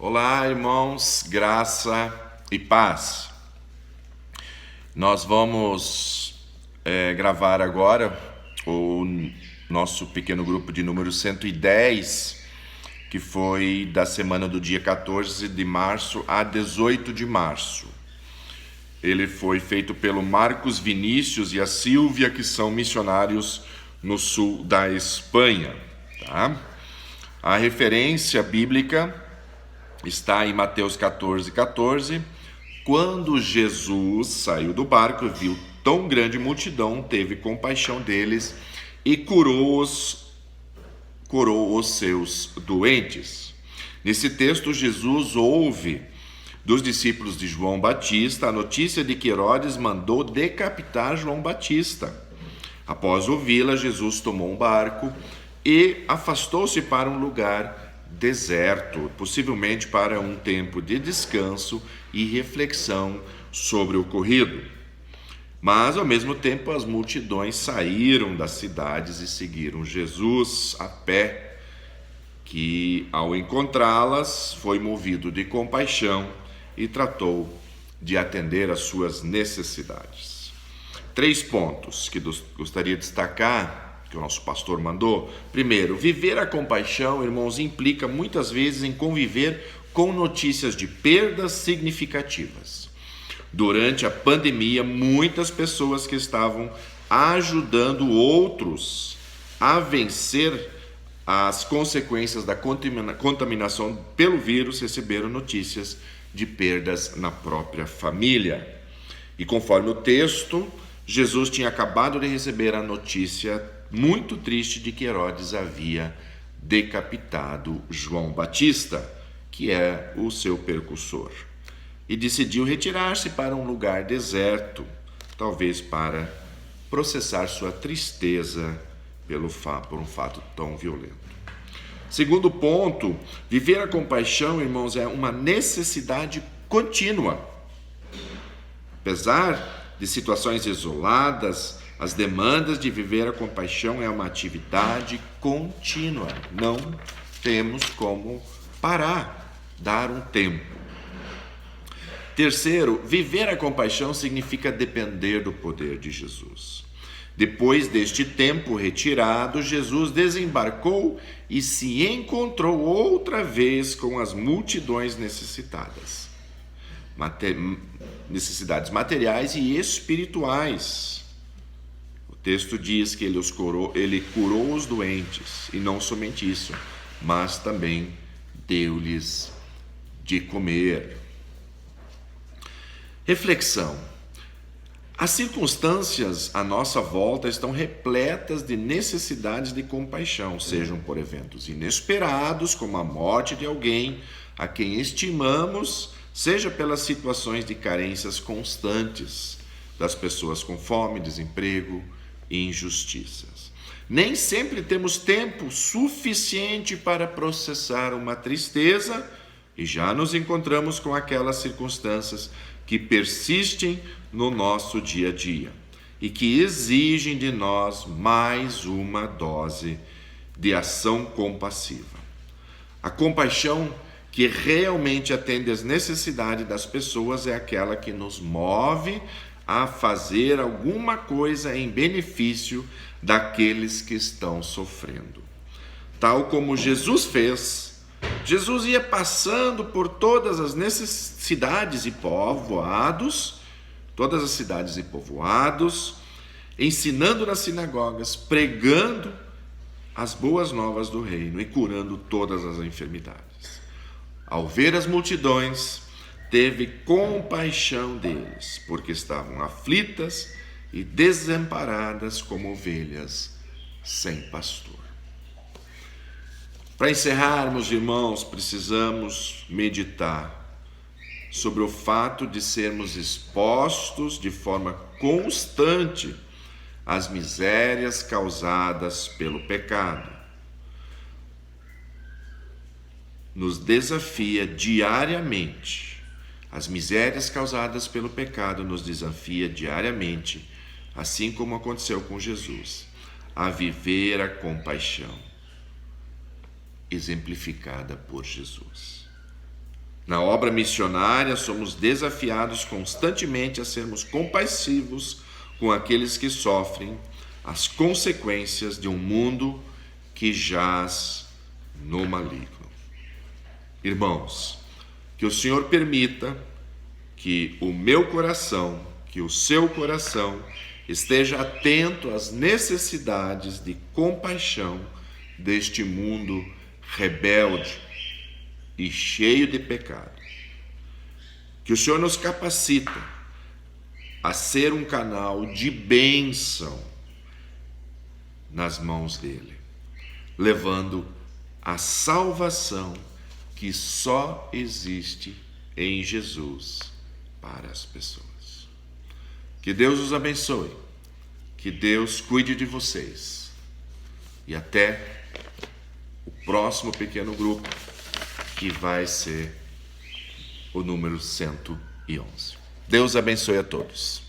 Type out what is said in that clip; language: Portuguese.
Olá, irmãos, graça e paz. Nós vamos gravar agora o nosso pequeno grupo de número 110, que foi da semana do dia 14 de março a 18 de março. Ele foi feito pelo Marcos Vinícius e a Silvia, que são missionários no sul da Espanha. Tá? A referência bíblica está em Mateus 14:14. Quando Jesus saiu do barco, viu tão grande multidão, teve compaixão deles e curou os seus doentes. Nesse texto, Jesus ouve dos discípulos de João Batista a notícia de que Herodes mandou decapitar João Batista. Após ouvi-la, Jesus tomou um barco e afastou-se para um lugar deserto, possivelmente para um tempo de descanso e reflexão sobre o ocorrido. Mas, ao mesmo tempo, as multidões saíram das cidades e seguiram Jesus a pé, que, ao encontrá-las, foi movido de compaixão e tratou de atender às suas necessidades. 3 pontos que gostaria de destacar, que o nosso pastor mandou. Primeiro, viver a compaixão, irmãos, implica muitas vezes em conviver com notícias de perdas significativas. Durante a pandemia, muitas pessoas que estavam ajudando outros a vencer as consequências da contaminação pelo vírus receberam notícias de perdas na própria família. E conforme o texto, Jesus tinha acabado de receber a notícia muito triste de que Herodes havia decapitado João Batista, que é o seu percussor, e decidiu retirar-se para um lugar deserto, talvez para processar sua tristeza por um fato tão violento. Segundo ponto, viver a compaixão, irmãos, é uma necessidade contínua. Apesar de situações isoladas, as demandas de viver a compaixão é uma atividade contínua. Não temos como parar, dar um tempo. Terceiro, viver a compaixão significa depender do poder de Jesus. Depois deste tempo retirado, Jesus desembarcou e se encontrou outra vez com as multidões necessitadas. Necessidades materiais e espirituais. O texto diz que ele curou os doentes, e não somente isso, mas também deu-lhes de comer. Reflexão. As circunstâncias à nossa volta estão repletas de necessidades de compaixão, sejam por eventos inesperados, como a morte de alguém a quem estimamos, seja pelas situações de carências constantes das pessoas com fome, desemprego e injustiças. Nem sempre temos tempo suficiente para processar uma tristeza e já nos encontramos com aquelas circunstâncias que persistem no nosso dia a dia e que exigem de nós mais uma dose de ação compassiva. A compaixão que realmente atende às necessidades das pessoas é aquela que nos move a fazer alguma coisa em benefício daqueles que estão sofrendo. Tal como Jesus fez, Jesus ia passando por todas as cidades e povoados, ensinando nas sinagogas, pregando as boas novas do reino e curando todas as enfermidades. Ao ver as multidões, teve compaixão deles, porque estavam aflitas e desamparadas como ovelhas sem pastor. Para encerrarmos, irmãos, precisamos meditar sobre o fato de sermos expostos de forma constante às misérias causadas pelo pecado. Nos desafia diariamente. As misérias causadas pelo pecado nos desafia diariamente, assim como aconteceu com Jesus, a viver a compaixão exemplificada por Jesus. Na obra missionária, somos desafiados constantemente a sermos compassivos com aqueles que sofrem as consequências de um mundo que jaz no maligno. Irmãos, que o Senhor permita que o meu coração, que o seu coração esteja atento às necessidades de compaixão deste mundo rebelde e cheio de pecado. Que o Senhor nos capacita a ser um canal de bênção nas mãos dele, levando a salvação que só existe em Jesus para as pessoas. Que Deus os abençoe, que Deus cuide de vocês e até o próximo pequeno grupo, que vai ser o número 111. Deus abençoe a todos.